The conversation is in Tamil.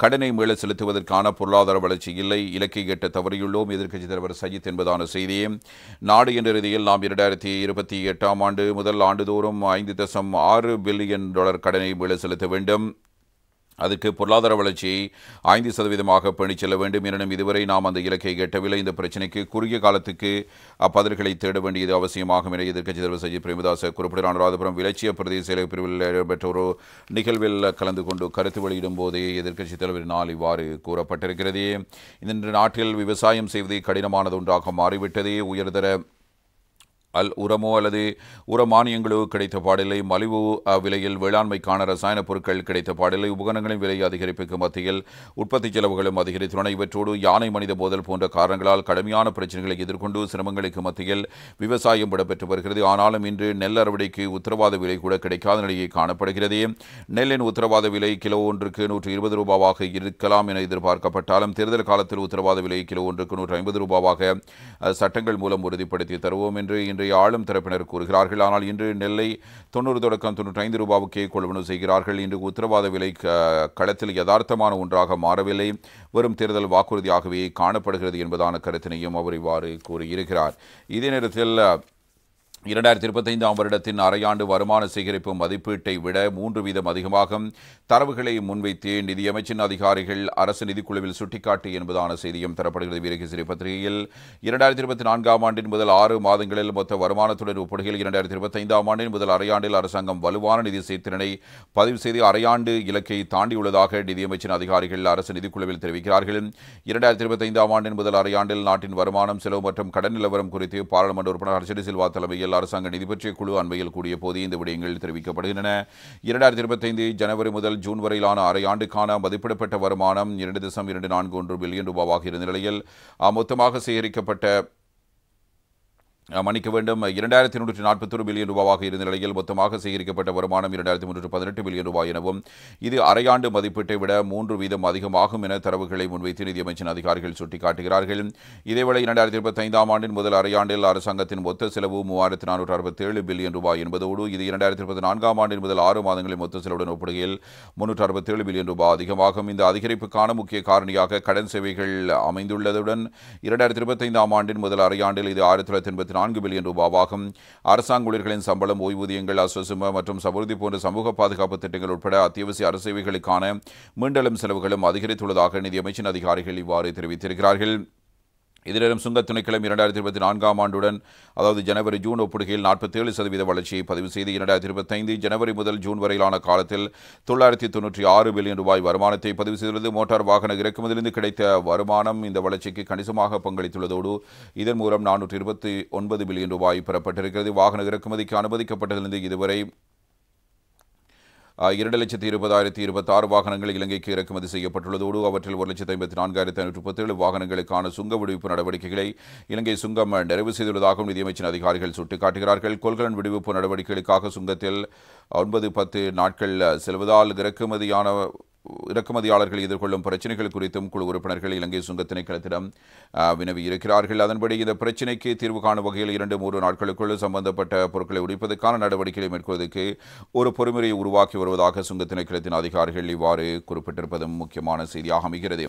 கடனை மீள செலுத்துவதற்கான பொருளாதார வளர்ச்சி இல்லை, இலக்கை எட்ட தவறியுள்ளோம் எதிர்க்கட்சித் தலைவர் சஜித் என்பதான செய்தியை நாடு என்ற ரீதியில் நாம் 2028ஆம் ஆண்டு முதல் ஆண்டுதோறும் $5.6 பில்லியன் கடனை மீள செலுத்த வேண்டும். அதுக்கு பொருளாதார வளர்ச்சியை 5% பேணிச் செல்ல வேண்டும். எனினும் இதுவரை நாம் அந்த இலக்கை எட்டவில்லை. இந்த பிரச்சினைக்கு குறுகிய காலத்துக்கு பதில்களை தேட வேண்டியது அவசியமாகும் என எதிர்க்கட்சித் தலைவர் சஜித் பிரேமதாச குறிப்பிட்டார். அனுராதபுரம் விளச்சிய பிரதேச செயலக பிரிவில் இடம்பெற்ற ஒரு நிகழ்வில் கலந்து கொண்டு கருத்து வெளியிடும் போதே எதிர்க்கட்சித் தலைவரினால் இவ்வாறு கூறப்பட்டிருக்கிறது. இந்த நாட்டில் விவசாயம் செய்வது கடினமானது ஒன்றாக மாறிவிட்டது. உயர்தர உரமோ அல்லது உர மானியங்களோ கிடைத்த பாடில்லை. மலிவு விலையில் வேளாண்மைக்கான ரசாயன பொருட்கள் கிடைத்த பாடில்லை. உபகரணங்களின் விலை அதிகரிப்புக்கு மத்தியில் உற்பத்தி செலவுகளும் அதிகரித்துள்ளன. இவற்றோடு யானை மனித மோதல் போன்ற காரணங்களால் கடுமையான பிரச்சனைகளை எதிர்கொண்டு சிரமங்களுக்கு மத்தியில் விவசாயம் இடம்பெற்று வருகிறது. ஆனாலும் இன்று நெல் அறுவடைக்கு உத்தரவாத விலை கூட கிடைக்காத நிலையை காணப்படுகிறது. நெல்லின் உத்தரவாத விலை கிலோ ஒன்றுக்கு $120 இருக்கலாம் என எதிர்பார்க்கப்பட்டாலும் தேர்தல் காலத்தில் உத்தரவாத விலை கிலோ ஒன்றுக்கு $150 சட்டங்கள் மூலம் உறுதிப்படுத்தி தருவோம் என்று இன்றைய ஆளும் தரப்பினர் கூறுகிறார்கள். ஆனால் இன்று நெல்லை $90 தொடக்கம் $95 கொள்வனவு செய்கிறார்கள். இன்று உத்தரவாத விலை களத்தில் யதார்த்தமான ஒன்றாக மாறவில்லை, வெறும் தேர்தல் வாக்குறுதியாகவே காணப்படுகிறது என்பதான கருத்தினையும் அவர் இவ்வாறு கூறியிருக்கிறார். இதே நேரத்தில் 2025ஆம் வருடத்தின் அரையாண்டு வருமான சேகரிப்பு மதிப்பீட்டை விட 3% அதிகமாக தரவுகளை முன்வைத்து நிதியமைச்சின் அதிகாரிகள் அரசு நிதிக்குழுவில் சுட்டிக்காட்டு என்பதான செய்தியும் தரப்படுகிறது. வீரகேசரி பத்திரிகையில் 2024ஆம் ஆண்டின் முதல் 6 மாதங்களில் மொத்த வருமானத்துடன் ஒப்பிடுகையில் 2025ஆம் ஆண்டின் முதல் அரையாண்டில் அரசாங்கம் வலுவான நிதி செயற்திறனை பதிவு செய்து அரையாண்டு இலக்கை தாண்டியுள்ளதாக நிதியமைச்சின் அதிகாரிகள் அரசு நிதிக்குழுவில் தெரிவிக்கிறார்கள். 2025ஆம் ஆண்டின் முதல் அரையாண்டில் நாட்டின் வருமானம், செலவு மற்றும் கடன் நிலவரம் குறித்து பாராளுமன்ற உறுப்பினர் ஹர்ஷடி சில்வா தலைமையில் அரசாங்க நிதி பற்றிய குழு அண்மையில் கூடிய போது இந்த விடயங்கள் தெரிவிக்கப்படுகின்றன. 2025 ஜனவரி முதல் ஜூன் வரையிலான அரையாண்டுக்கான மதிப்பிடப்பட்ட வருமானம் $2.241 பில்லியன் இருந்த நிலையில் மொத்தமாக சேகரிக்கப்பட்ட மன்னிக்க வேண்டும் $2,141 பில்லியன் இருந்த நிலையில் மொத்தமாக சேகரிக்கப்பட்ட வருமானம் $2,318 பில்லியன் எனவும் இது அரையாண்டு மதிப்பீட்டை விட 3% அதிகமாகும் என தரவுகளை முன்வைத்து நிதியமைச்சின் அதிகாரிகள் சுட்டிக்காட்டுகிறார்கள். இதேவேளை 2025ஆம் ஆண்டின் முதல் அரையாண்டில் அரசாங்கத்தின் மொத்த செலவு $3,467 பில்லியன் என்பதோடு இது 2024ஆம் ஆண்டின் முதல் 6 மாதங்களில் மொத்த செலவுடன் ஒப்பிடுகையில் $367 பில்லியன் அதிகமாகும். இந்த அதிகரிப்புக்கான முக்கிய காரணியாக கடன் சேவைகள் அமைந்துள்ளதுடன் 2025ஆம் ஆண்டின் முதல் அரையாண்டில் இது $1,984 பில்லியன் ஆகும். அரசாங்க ஊழியர்களின் சம்பளம், ஓய்வூதியங்கள், அஸ்வசும மற்றும் சமுர்த்தி போன்ற சமூக பாதுகாப்பு திட்டங்கள் உட்பட அத்தியாவசிய அரசு சேவைகளுக்கான மீண்டெழும் செலவுகளும் அதிகரித்துள்ளதாக நிதியமைச்சின் அதிகாரிகள் இவ்வாறு தெரிவித்திருக்கிறார்கள். இதனிடம் சுங்கத் திணைக்களம் 2024ஆம் ஆண்டுடன் அதாவது ஜனவரி ஜூன் ஒப்பிடுகையில் 47% வளர்ச்சியை பதிவு செய்து 2025 ஜனவரி முதல் ஜூன் வரையிலான காலத்தில் $996 பில்லியன் வருமானத்தை பதிவு செய்துள்ளது. மோட்டார் வாகன இறக்குமதியிலிருந்து கிடைத்த வருமானம் இந்த வளர்ச்சிக்கு கணிசமாக பங்களித்துள்ளதோடு இதன் மூலம் $429 பில்லியன் பெறப்பட்டிருக்கிறது. வாகன இறக்குமதிக்கு அனுமதிக்கப்பட்டதிலிருந்து இதுவரை 2,20,026 வாகனங்கள் இலங்கைக்கு இறக்குமதி செய்யப்பட்டுள்ளதோடு அவற்றில் 1,54,537 வாகனங்களுக்கான சுங்க விடுவிப்பு நடவடிக்கைகளை இலங்கை சுங்கம் நிறைவு செய்துள்ளதாகவும் நிதியமைச்சின் அதிகாரிகள் சுட்டிக்காட்டுகிறார்கள். கொள்கலன் விடுவிப்பு நடவடிக்கைகளுக்காக சுங்கத்தில் 9-10 நாட்கள் செல்வதால் இறக்குமதியாளர்கள் எதிர்கொள்ளும் பிரச்சினைகள் குறித்தும் குழு உறுப்பினர்கள் இலங்கை சுங்கத் திணைக்களத்திடம் வினவியிருக்கிறார்கள். அதன்படி இந்த பிரச்சினைக்கு தீர்வு காணும் வகையில் 2-3 நாட்களுக்குள் சம்பந்தப்பட்ட பொருட்களை உடைப்பதற்கான நடவடிக்கைகளை மேற்கொள்வதற்கு ஒரு பொறிமுறையை உருவாக்கி வருவதாக சுங்கத் திணைக்களத்தின் அதிகாரிகள் இவ்வாறு குறிப்பிட்டிருப்பதும் முக்கியமான செய்தியாக அமைகிறது.